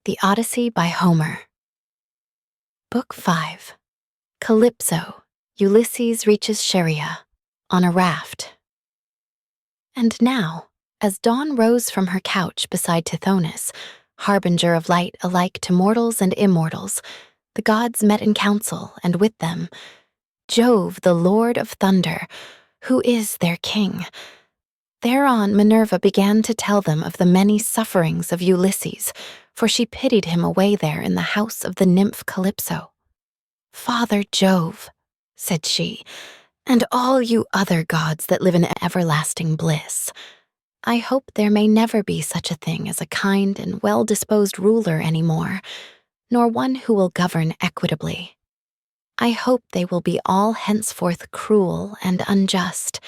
The Odyssey by Homer. Book 5. Calypso. Ulysses reaches Scheria on a raft. And now, as dawn rose from her couch beside Tithonus, harbinger of light alike to mortals and immortals, the gods met in council, and with them, Jove, the Lord of Thunder, who is their king. Thereon Minerva began to tell them of the many sufferings of Ulysses, for she pitied him away there in the house of the nymph Calypso. "Father Jove," said she, "and all you other gods that live in everlasting bliss, I hope there may never be such a thing as a kind and well-disposed ruler any more, nor one who will govern equitably. I hope they will be all henceforth cruel and unjust,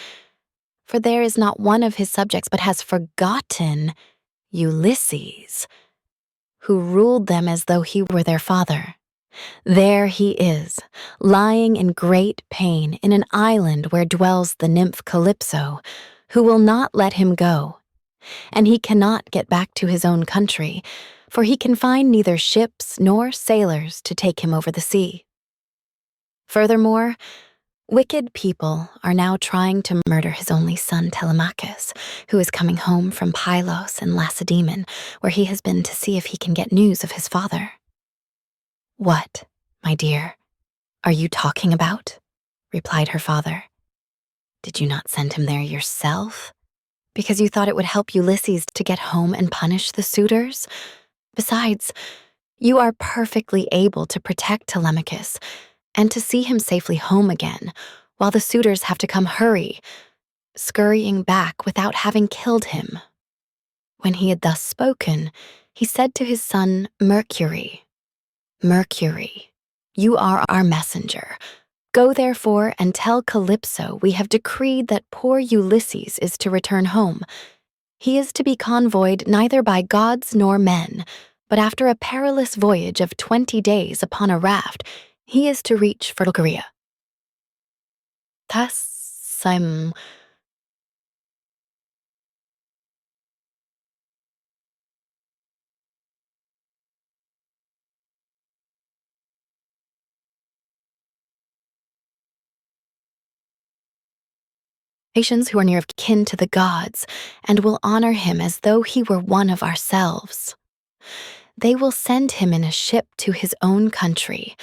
for there is not one of his subjects but has forgotten Ulysses, who ruled them as though he were their father. There he is, lying in great pain in an island where dwells the nymph Calypso, who will not let him go. And he cannot get back to his own country, for he can find neither ships nor sailors to take him over the sea. Furthermore, wicked people are now trying to murder his only son Telemachus, who is coming home from Pylos and Lacedaemon, where he has been to see if he can get news of his father." "What, my dear, are you talking about?" replied her father. "Did you not send him there yourself? Because you thought it would help Ulysses to get home and punish the suitors? Besides, you are perfectly able to protect Telemachus and to see him safely home again, while the suitors have to come scurrying back without having killed him." When he had thus spoken, he said to his son Mercury, "Mercury, you are our messenger. Go therefore and tell Calypso we have decreed that poor Ulysses is to return home. He is to be convoyed neither by gods nor men, but after a perilous voyage of 20 days upon a raft, he is to reach Phrygia." Phaeacians who are near of kin to the gods, and will honor him as though he were one of ourselves. They will send him in a ship to his own country,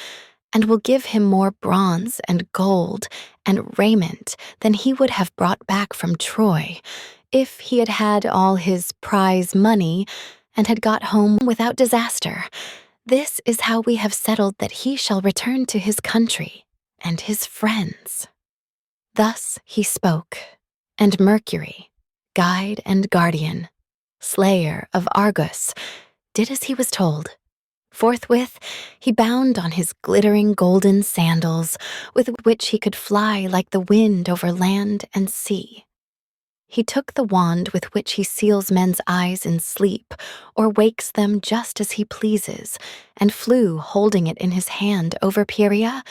and will give him more bronze and gold and raiment than he would have brought back from Troy, if he had had all his prize money and had got home without disaster. This is how we have settled that he shall return to his country and his friends." Thus he spoke, and Mercury, guide and guardian, slayer of Argus, did as he was told. Forthwith he bound on his glittering golden sandals, with which he could fly like the wind over land and sea. He took the wand with which he seals men's eyes in sleep, or wakes them just as he pleases, and flew holding it in his hand over Pieria.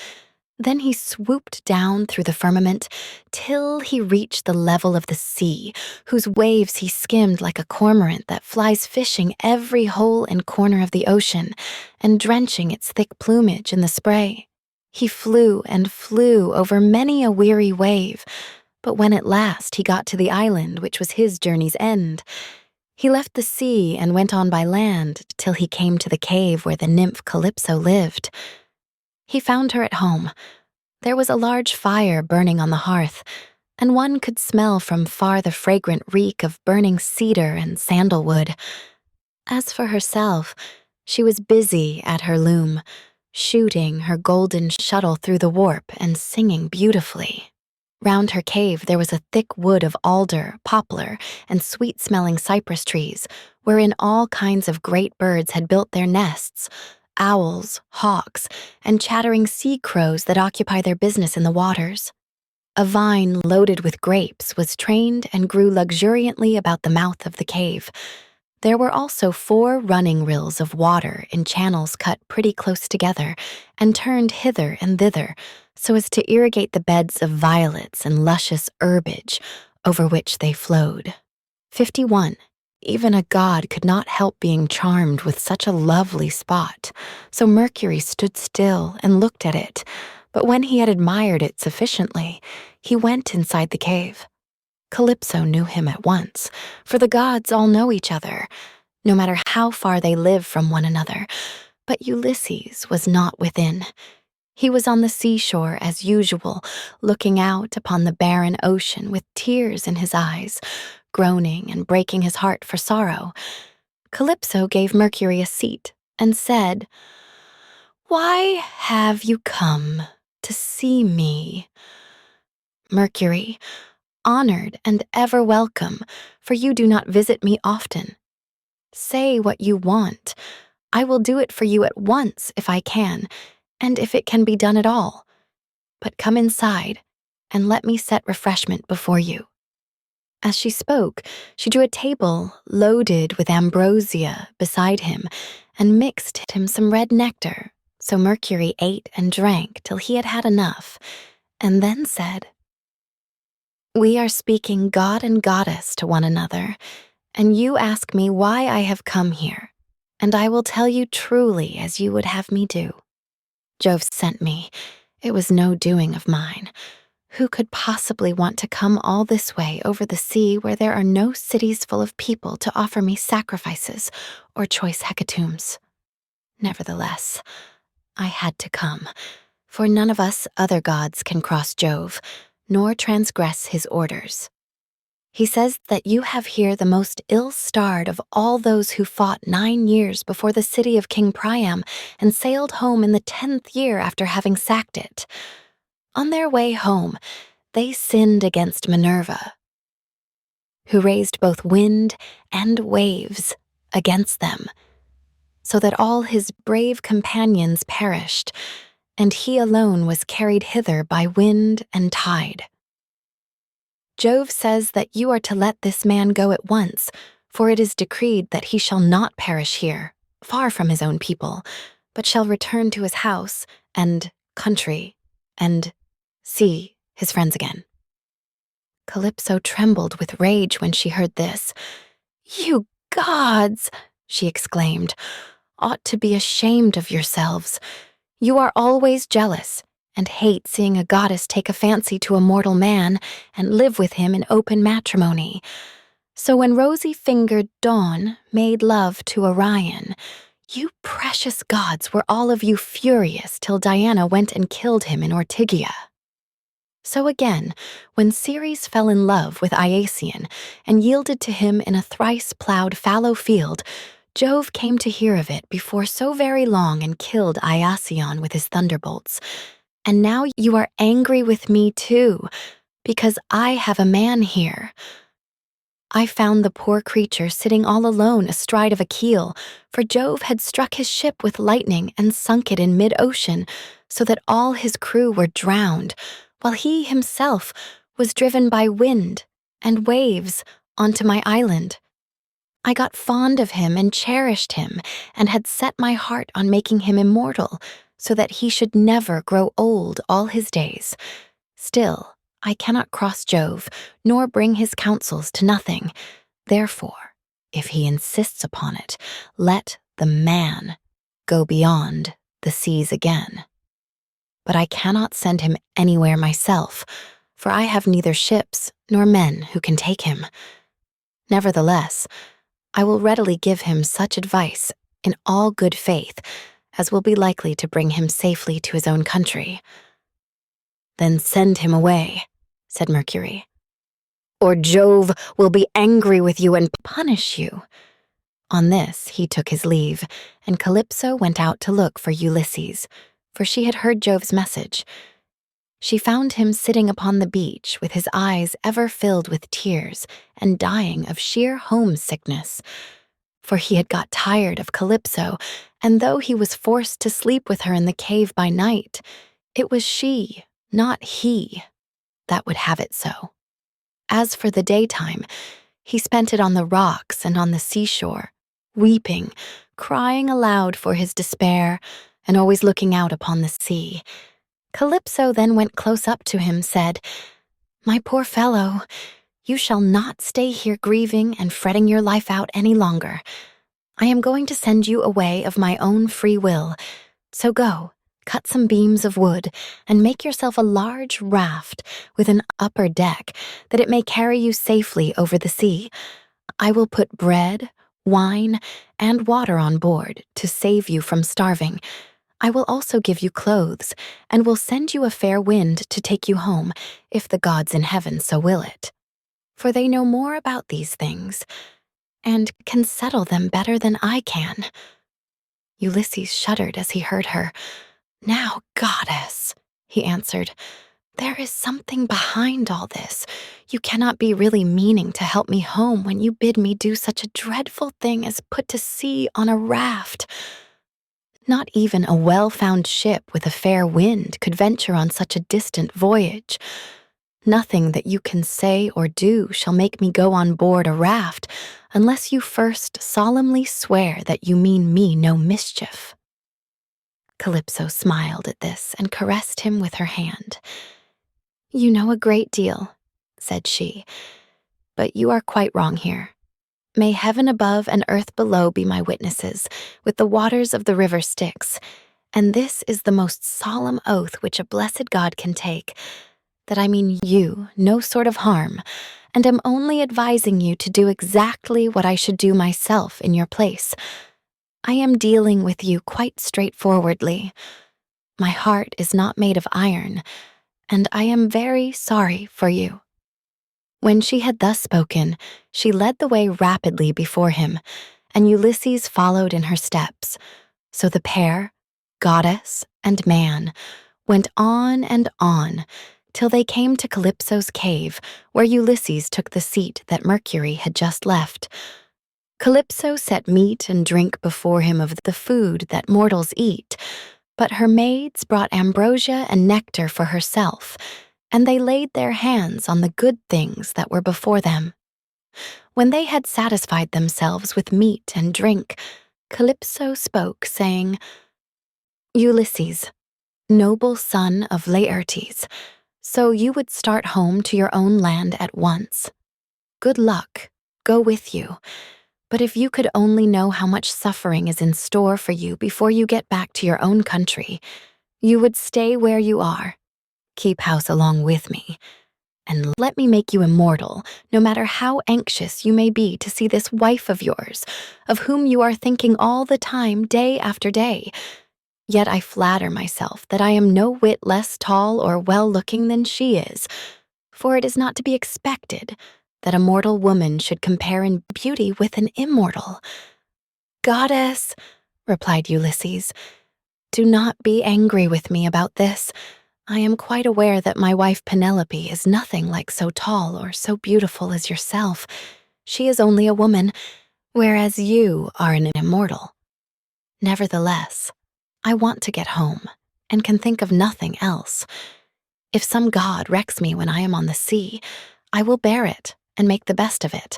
Then he swooped down through the firmament till he reached the level of the sea, whose waves he skimmed like a cormorant that flies fishing every hole and corner of the ocean, and drenching its thick plumage in the spray. He flew and flew over many a weary wave, but when at last he got to the island which was his journey's end, he left the sea and went on by land till he came to the cave where the nymph Calypso lived. He found her at home. There was a large fire burning on the hearth, and one could smell from far the fragrant reek of burning cedar and sandalwood. As for herself, she was busy at her loom, shooting her golden shuttle through the warp and singing beautifully. Round her cave there was a thick wood of alder, poplar, and sweet-smelling cypress trees, wherein all kinds of great birds had built their nests, owls, hawks, and chattering sea crows that occupy their business in the waters. A vine loaded with grapes was trained and grew luxuriantly about the mouth of the cave. There were also 4 running rills of water in channels cut pretty close together and turned hither and thither, so as to irrigate the beds of violets and luscious herbage over which they flowed. 51. Even a god could not help being charmed with such a lovely spot, so Mercury stood still and looked at it, but when he had admired it sufficiently, he went inside the cave. Calypso knew him at once, for the gods all know each other, no matter how far they live from one another, but Ulysses was not within. He was on the seashore as usual, looking out upon the barren ocean with tears in his eyes, groaning and breaking his heart for sorrow. Calypso gave Mercury a seat and said, "Why have you come to see me?" Mercury, honored and ever welcome, for you do not visit me often. Say what you want. I will do it for you at once if I can, and if it can be done at all. But come inside and let me set refreshment before you. As she spoke, she drew a table loaded with ambrosia beside him and mixed him some red nectar, so Mercury ate and drank till he had had enough, and then said, "We are speaking god and goddess to one another, and you ask me why I have come here, and I will tell you truly as you would have me do. Jove sent me. It was no doing of mine. Who could possibly want to come all this way over the sea where there are no cities full of people to offer me sacrifices or choice hecatombs? Nevertheless, I had to come, for none of us other gods can cross Jove, nor transgress his orders. He says that you have here the most ill-starred of all those who fought 9 years before the city of King Priam and sailed home in the 10th year after having sacked it. On their way home, they sinned against Minerva, who raised both wind and waves against them, so that all his brave companions perished, and he alone was carried hither by wind and tide. Jove says that you are to let this man go at once, for it is decreed that he shall not perish here, far from his own people, but shall return to his house and country and see his friends again." Calypso trembled with rage when she heard this. "You gods," she exclaimed, "ought to be ashamed of yourselves. You are always jealous and hate seeing a goddess take a fancy to a mortal man and live with him in open matrimony. So when rosy-fingered Dawn made love to Orion, you precious gods were all of you furious till Diana went and killed him in Ortygia. So again, when Ceres fell in love with Iasion and yielded to him in a thrice-plowed fallow field, Jove came to hear of it before so very long and killed Iasion with his thunderbolts. And now you are angry with me too, because I have a man here. I found the poor creature sitting all alone astride of a keel, for Jove had struck his ship with lightning and sunk it in mid-ocean, so that all his crew were drowned, while he himself was driven by wind and waves onto my island. I got fond of him and cherished him, and had set my heart on making him immortal, so that he should never grow old all his days. Still, I cannot cross Jove, nor bring his counsels to nothing. Therefore, if he insists upon it, let the man go beyond the seas again. But I cannot send him anywhere myself, for I have neither ships nor men who can take him. Nevertheless, I will readily give him such advice in all good faith as will be likely to bring him safely to his own country." "Then send him away," said Mercury, "or Jove will be angry with you and punish you." On this he took his leave, and Calypso went out to look for Ulysses, for she had heard Jove's message. She found him sitting upon the beach with his eyes ever filled with tears and dying of sheer homesickness. For he had got tired of Calypso, and though he was forced to sleep with her in the cave by night, it was she, not he, that would have it so. As for the daytime, he spent it on the rocks and on the seashore, weeping, crying aloud for his despair, and always looking out upon the sea. Calypso then went close up to him, said, "My poor fellow, You shall not stay here grieving and fretting your life out any longer. I am going to send you away of my own free will. So go, cut some beams of wood, and make yourself a large raft with an upper deck, that it may carry you safely over the sea. I will put bread, wine, and water on board to save you from starving. I will also give you clothes, and will send you a fair wind to take you home, if the gods in heaven so will it. For they know more about these things, and can settle them better than I can." Ulysses shuddered as he heard her. "Now, goddess," he answered, "there is something behind all this. You cannot be really meaning to help me home when you bid me do such a dreadful thing as put to sea on a raft. Not even a well-found ship with a fair wind could venture on such a distant voyage. Nothing that you can say or do shall make me go on board a raft unless you first solemnly swear that you mean me no mischief." Calypso smiled at this and caressed him with her hand. "You know a great deal," said she, "but you are quite wrong here. May heaven above and earth below be my witnesses, with the waters of the river Styx, and this is the most solemn oath which a blessed god can take, that I mean you no sort of harm, and am only advising you to do exactly what I should do myself in your place. I am dealing with you quite straightforwardly. My heart is not made of iron, and I am very sorry for you." When she had thus spoken, she led the way rapidly before him, and Ulysses followed in her steps. So the pair, goddess and man, went on and on, till they came to Calypso's cave, where Ulysses took the seat that Mercury had just left. Calypso set meat and drink before him of the food that mortals eat, but her maids brought ambrosia and nectar for herself, and they laid their hands on the good things that were before them. When they had satisfied themselves with meat and drink, Calypso spoke, saying, "Ulysses, noble son of Laertes, so you would start home to your own land at once. Good luck, go with you. But if you could only know how much suffering is in store for you before you get back to your own country, you would stay where you are. Keep house along with me, and let me make you immortal, no matter how anxious you may be to see this wife of yours, of whom you are thinking all the time, day after day. Yet I flatter myself that I am no whit less tall or well-looking than she is, for it is not to be expected that a mortal woman should compare in beauty with an immortal." "Goddess," replied Ulysses, "do not be angry with me about this. I am quite aware that my wife Penelope is nothing like so tall or so beautiful as yourself. She is only a woman, whereas you are an immortal. Nevertheless, I want to get home, and can think of nothing else. If some god wrecks me when I am on the sea, I will bear it and make the best of it.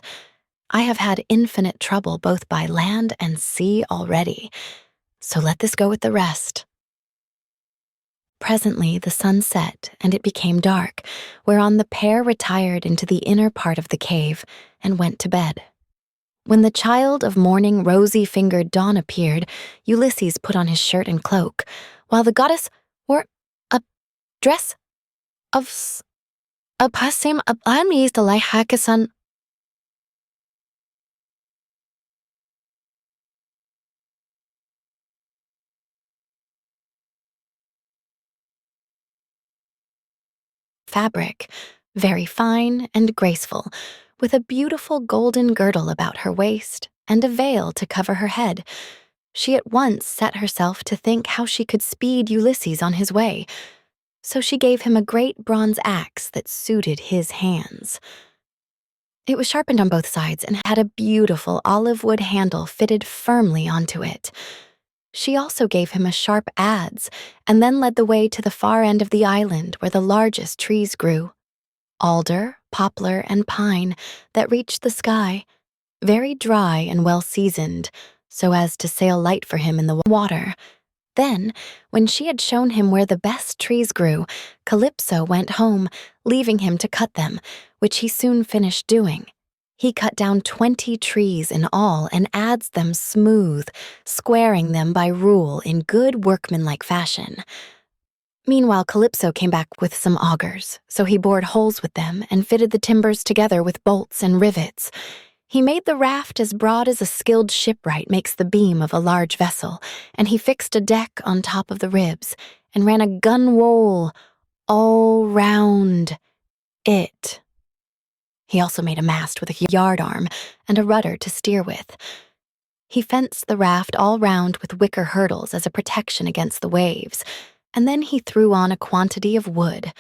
I have had infinite trouble both by land and sea already, so let this go with the rest." Presently the sun set, and it became dark, whereon the pair retired into the inner part of the cave and went to bed. When the child of morning rosy-fingered dawn appeared, Ulysses put on his shirt and cloak, while the goddess wore a dress of a pasim ablamis the Lyhakasan. Fabric, very fine and graceful, with a beautiful golden girdle about her waist and a veil to cover her head. She at once set herself to think how she could speed Ulysses on his way, so she gave him a great bronze axe that suited his hands. It was sharpened on both sides and had a beautiful olive wood handle fitted firmly onto it. She also gave him a sharp adze, and then led the way to the far end of the island where the largest trees grew, alder, poplar, and pine, that reached the sky, very dry and well seasoned, so as to sail light for him in the water. Then, when she had shown him where the best trees grew, Calypso went home, leaving him to cut them, which he soon finished doing. He cut down 20 trees in all and adds them smooth, squaring them by rule in good workmanlike fashion. Meanwhile, Calypso came back with some augers, so he bored holes with them and fitted the timbers together with bolts and rivets. He made the raft as broad as a skilled shipwright makes the beam of a large vessel, and he fixed a deck on top of the ribs and ran a gunwale all round it. He also made a mast with a yardarm and a rudder to steer with. He fenced the raft all round with wicker hurdles as a protection against the waves, and then he threw on a quantity of wood.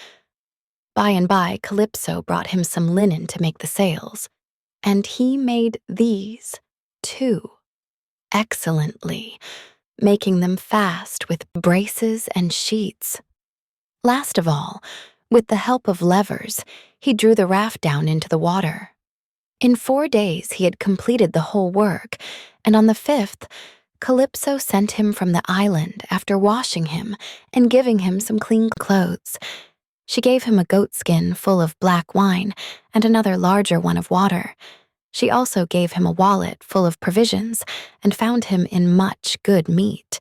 By and by, Calypso brought him some linen to make the sails, and he made these, too, excellently, making them fast with braces and sheets. Last of all, with the help of levers, he drew the raft down into the water. In 4 days he had completed the whole work, and on the 5th, Calypso sent him from the island after washing him and giving him some clean clothes. She gave him a goatskin full of black wine and another larger one of water. She also gave him a wallet full of provisions and found him in much good meat.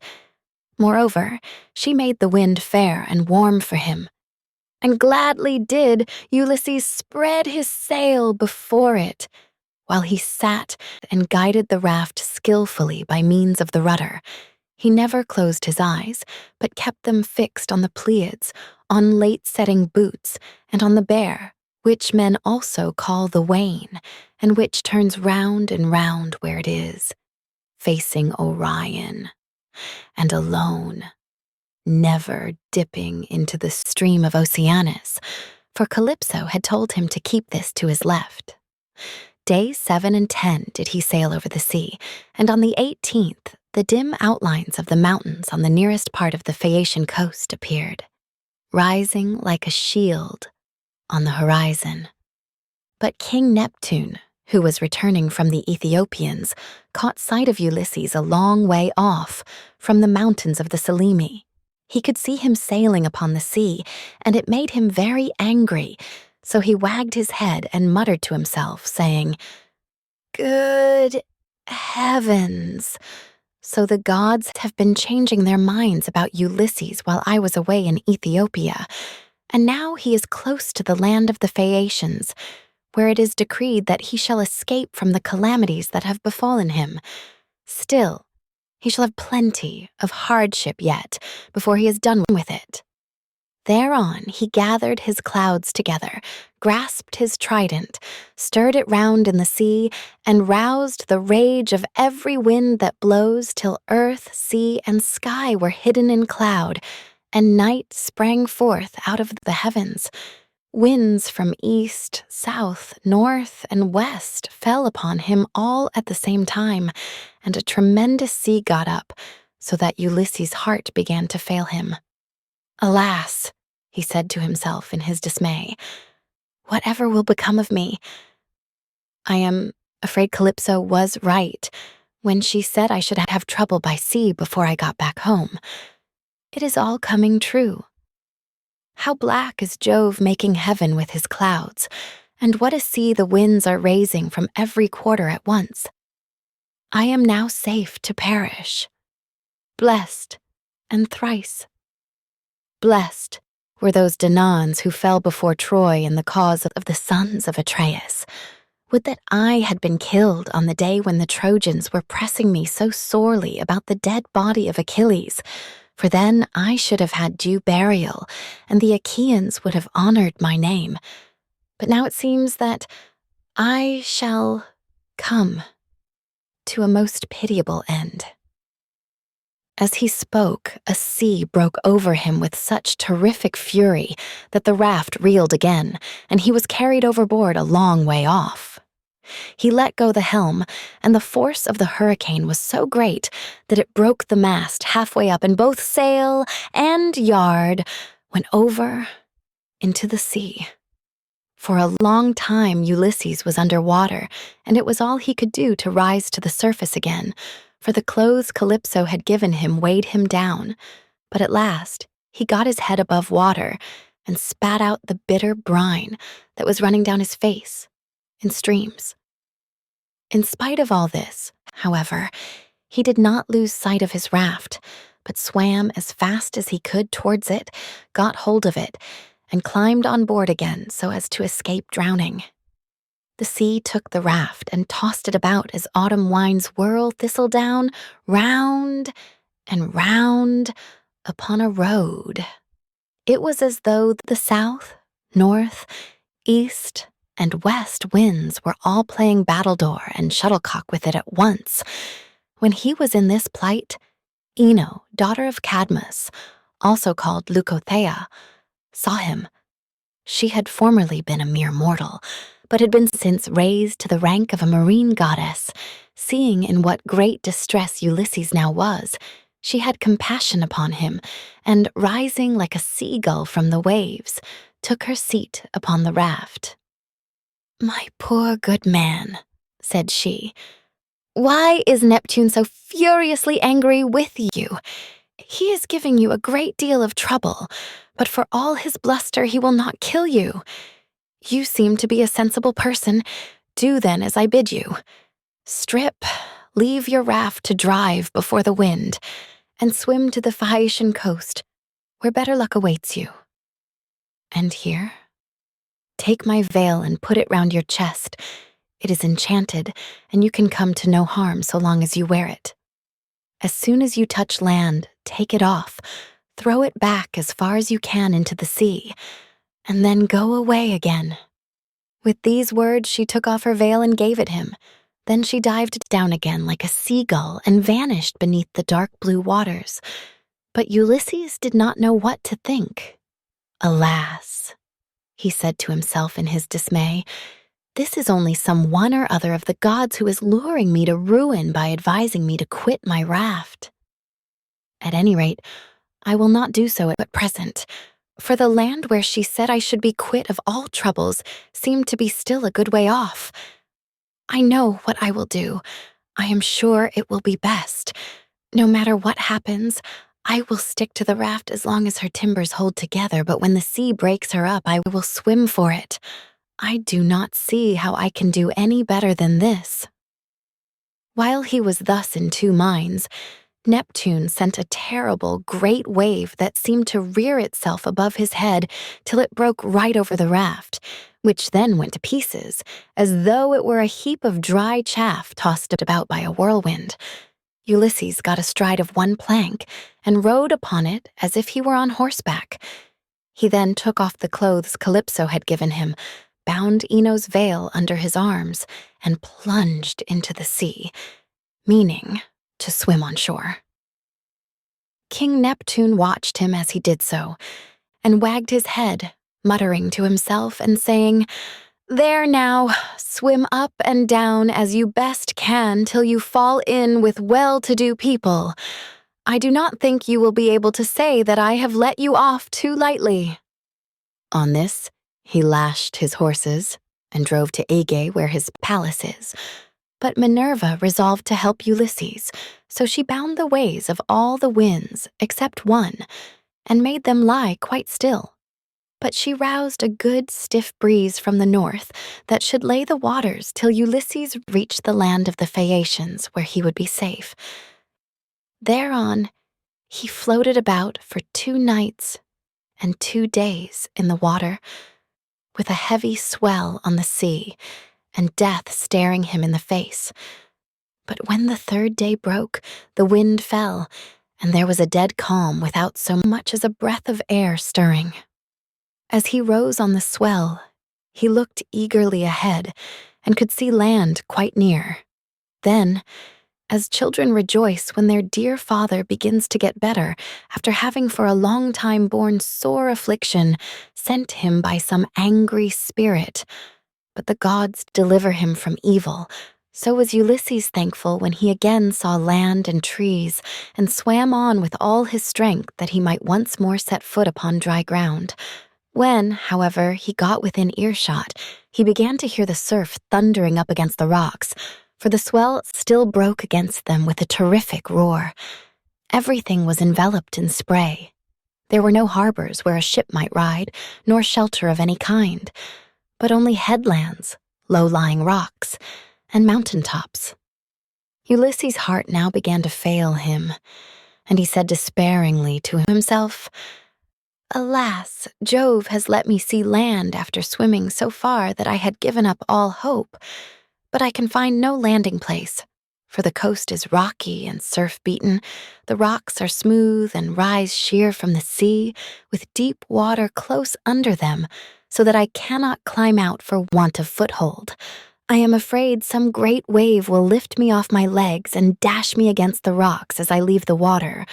Moreover, she made the wind fair and warm for him. And gladly did Ulysses spread his sail before it, while he sat and guided the raft skillfully by means of the rudder. He never closed his eyes, but kept them fixed on the Pleiads, on late-setting boots, and on the bear, which men also call the wain, and which turns round and round where it is, facing Orion, and alone, never dipping into the stream of Oceanus, for Calypso had told him to keep this to his left. Days 7 and 10 did he sail over the sea, and on the 18th, the dim outlines of the mountains on the nearest part of the Phaeacian coast appeared, rising like a shield on the horizon. But King Neptune, who was returning from the Ethiopians, caught sight of Ulysses a long way off, from the mountains of the Selimi. He could see him sailing upon the sea, and it made him very angry, so he wagged his head and muttered to himself, saying, "Good heavens! So the gods have been changing their minds about Ulysses while I was away in Ethiopia, and now he is close to the land of the Phaeacians, where it is decreed that he shall escape from the calamities that have befallen him. Still, he shall have plenty of hardship yet before he is done with it." Thereon he gathered his clouds together, grasped his trident, stirred it round in the sea, and roused the rage of every wind that blows till earth, sea, and sky were hidden in cloud, and night sprang forth out of the heavens. Winds from east, south, north, and west fell upon him all at the same time, and a tremendous sea got up, so that Ulysses' heart began to fail him. "Alas," he said to himself in his dismay, "whatever will become of me? I am afraid Calypso was right when she said I should have trouble by sea before I got back home. It is all coming true. How black is Jove making heaven with his clouds, and what a sea the winds are raising from every quarter at once. I am now safe to perish. Blessed and thrice. Blessed were those Danaans who fell before Troy in the cause of the sons of Atreus. Would that I had been killed on the day when the Trojans were pressing me so sorely about the dead body of Achilles, for then I should have had due burial, and the Achaeans would have honored my name. But now it seems that I shall come to a most pitiable end." As he spoke, a sea broke over him with such terrific fury that the raft reeled again, and he was carried overboard a long way off. He let go the helm, and the force of the hurricane was so great that it broke the mast halfway up, and both sail and yard went over into the sea. For a long time Ulysses was under water, and it was all he could do to rise to the surface again, for the clothes Calypso had given him weighed him down, but at last he got his head above water and spat out the bitter brine that was running down his face in streams. In spite of all this, however, he did not lose sight of his raft, but swam as fast as he could towards it, got hold of it, and climbed on board again so as to escape drowning. The sea took the raft and tossed it about as autumn winds whirl thistledown round and round upon a road. It was as though the south, north, east, and west winds were all playing battledore and shuttlecock with it at once. When he was in this plight, Ino, daughter of Cadmus, also called Leucothea, saw him. She had formerly been a mere mortal, but had been since raised to the rank of a marine goddess. Seeing in what great distress Ulysses now was, she had compassion upon him, and rising like a seagull from the waves, took her seat upon the raft. "My poor good man," said she, "why is Neptune so furiously angry with you? He is giving you a great deal of trouble, but for all his bluster he will not kill you. You seem to be a sensible person. Do then as I bid you. Strip, leave your raft to drive before the wind, and swim to the Phaeacian coast, where better luck awaits you. And here, take my veil and put it round your chest. It is enchanted, and you can come to no harm so long as you wear it. As soon as you touch land, take it off, throw it back as far as you can into the sea, and then go away again." With these words, she took off her veil and gave it him. Then she dived down again like a seagull and vanished beneath the dark blue waters. But Ulysses did not know what to think. "Alas," he said to himself in his dismay, "this is only some one or other of the gods who is luring me to ruin by advising me to quit my raft. At any rate, I will not do so at present, for the land where she said I should be quit of all troubles seemed to be still a good way off. I know what I will do. I am sure it will be best. No matter what happens, I will stick to the raft as long as her timbers hold together, but when the sea breaks her up, I will swim for it. I do not see how I can do any better than this." While he was thus in two minds, Neptune sent a terrible, great wave that seemed to rear itself above his head till it broke right over the raft, which then went to pieces, as though it were a heap of dry chaff tossed about by a whirlwind. Ulysses got astride of one plank and rode upon it as if he were on horseback. He then took off the clothes Calypso had given him, bound Ino's veil under his arms, and plunged into the sea, meaning to swim on shore. King Neptune watched him as he did so, and wagged his head, muttering to himself and saying, "There now, swim up and down as you best can till you fall in with well-to-do people. I do not think you will be able to say that I have let you off too lightly." On this, he lashed his horses and drove to Aegae where his palace is. But Minerva resolved to help Ulysses, so she bound the ways of all the winds except one, and made them lie quite still. But she roused a good stiff breeze from the north that should lay the waters till Ulysses reached the land of the Phaeacians, where he would be safe. Thereon, he floated about for 2 nights and 2 days in the water, with a heavy swell on the sea, and death staring him in the face. But when the 3rd day broke, the wind fell, and there was a dead calm without so much as a breath of air stirring. As he rose on the swell, he looked eagerly ahead and could see land quite near. Then, as children rejoice when their dear father begins to get better after having for a long time borne sore affliction sent him by some angry spirit, but the gods deliver him from evil, so was Ulysses thankful when he again saw land and trees and swam on with all his strength that he might once more set foot upon dry ground. When, however, he got within earshot, he began to hear the surf thundering up against the rocks, for the swell still broke against them with a terrific roar. Everything was enveloped in spray. There were no harbors where a ship might ride, nor shelter of any kind, but only headlands, low-lying rocks, and mountain-tops. Ulysses' heart now began to fail him, and he said despairingly to himself, "Alas, Jove has let me see land after swimming so far that I had given up all hope, but I can find no landing place, for the coast is rocky and surf-beaten, the rocks are smooth and rise sheer from the sea, with deep water close under them, so that I cannot climb out for want of foothold. I am afraid some great wave will lift me off my legs and dash me against the rocks as I leave the water,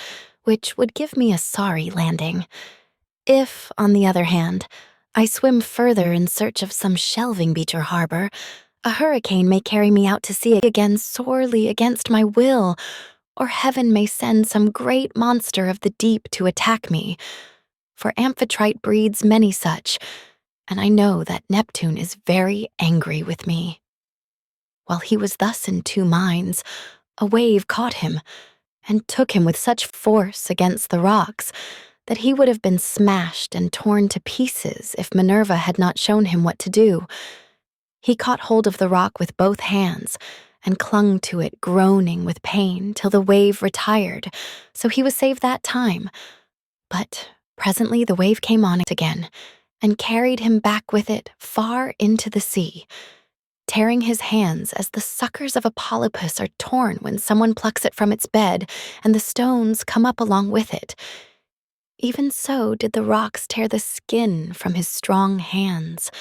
which would give me a sorry landing. If, on the other hand, I swim further in search of some shelving beach or harbor, a hurricane may carry me out to sea again sorely against my will, or heaven may send some great monster of the deep to attack me, for Amphitrite breeds many such, and I know that Neptune is very angry with me." While he was thus in two minds, a wave caught him and took him with such force against the rocks that he would have been smashed and torn to pieces if Minerva had not shown him what to do. He caught hold of the rock with both hands and clung to it, groaning with pain, till the wave retired, so he was saved that time. But presently the wave came on again and carried him back with it far into the sea, tearing his hands as the suckers of a polypus are torn when someone plucks it from its bed and the stones come up along with it. Even so did the rocks tear the skin from his strong hands.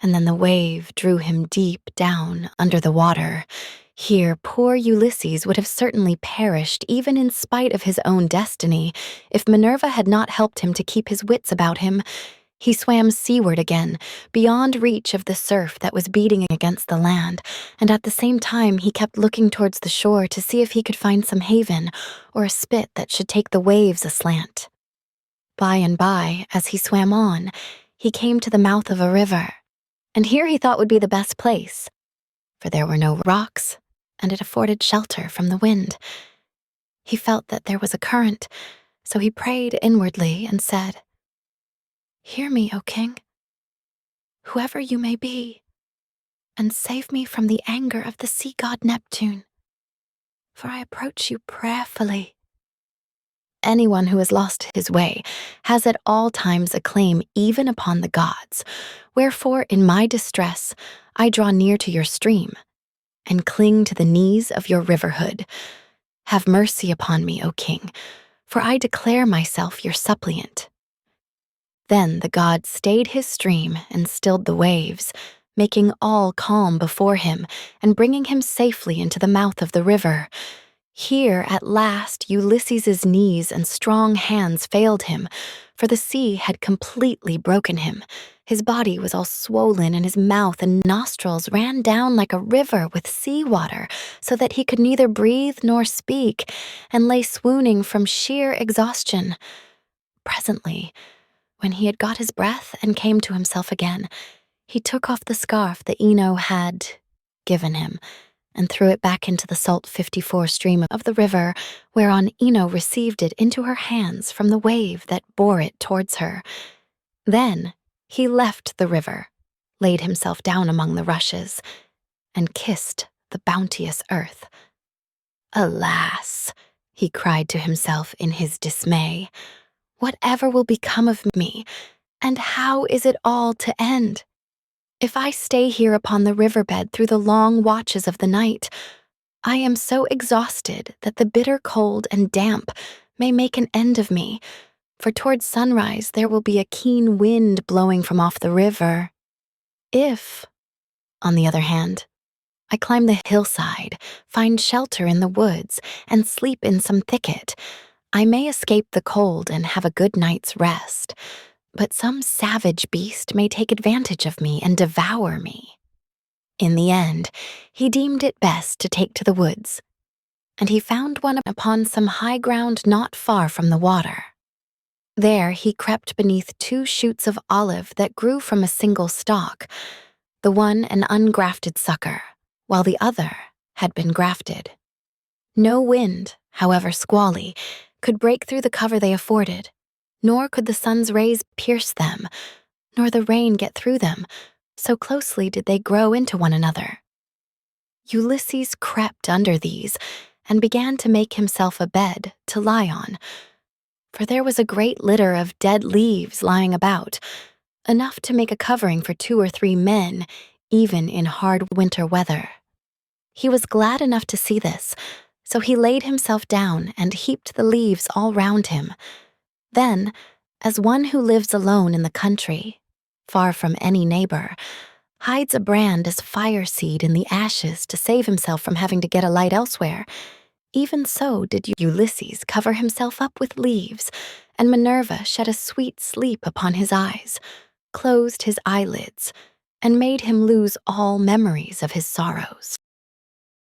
And then the wave drew him deep down under the water. Here poor Ulysses would have certainly perished even in spite of his own destiny if Minerva had not helped him to keep his wits about him. He swam seaward again, beyond reach of the surf that was beating against the land, and at the same time he kept looking towards the shore to see if he could find some haven or a spit that should take the waves aslant. By and by, as he swam on, he came to the mouth of a river, and here he thought would be the best place, for there were no rocks, and it afforded shelter from the wind. He felt that there was a current, so he prayed inwardly and said, "Hear me, O king, whoever you may be, and save me from the anger of the sea god Neptune, for I approach you prayerfully." Anyone who has lost his way has at all times a claim even upon the gods, wherefore in my distress I draw near to your stream, and cling to the knees of your riverhood. Have mercy upon me, O king, for I declare myself your suppliant. Then the god stayed his stream and stilled the waves, making all calm before him and bringing him safely into the mouth of the river. Here, at last, Ulysses's knees and strong hands failed him, for the sea had completely broken him. His body was all swollen, and his mouth and nostrils ran down like a river with sea water, so that he could neither breathe nor speak, and lay swooning from sheer exhaustion. Presently, when he had got his breath and came to himself again, he took off the scarf that Ino had given him, and threw it back into the salt 54 stream of the river, whereon Ino received it into her hands from the wave that bore it towards her. Then he left the river, laid himself down among the rushes, and kissed the bounteous earth. "Alas," he cried to himself in his dismay, "whatever will become of me, and how is it all to end? If I stay here upon the riverbed through the long watches of the night, I am so exhausted that the bitter cold and damp may make an end of me, for towards sunrise there will be a keen wind blowing from off the river. If, on the other hand, I climb the hillside, find shelter in the woods, and sleep in some thicket, I may escape the cold and have a good night's rest. But some savage beast may take advantage of me and devour me." In the end, he deemed it best to take to the woods, and he found one upon some high ground not far from the water. There he crept beneath 2 shoots of olive that grew from a single stalk, the one an ungrafted sucker, while the other had been grafted. No wind, however squally, could break through the cover they afforded, nor could the sun's rays pierce them, nor the rain get through them, so closely did they grow into one another. Ulysses crept under these and began to make himself a bed to lie on, for there was a great litter of dead leaves lying about, enough to make a covering for 2 or 3 men, even in hard winter weather. He was glad enough to see this, so he laid himself down and heaped the leaves all round him. Then, as one who lives alone in the country, far from any neighbor, hides a brand as fire seed in the ashes to save himself from having to get a light elsewhere, even so did Ulysses cover himself up with leaves, and Minerva shed a sweet sleep upon his eyes, closed his eyelids, and made him lose all memories of his sorrows.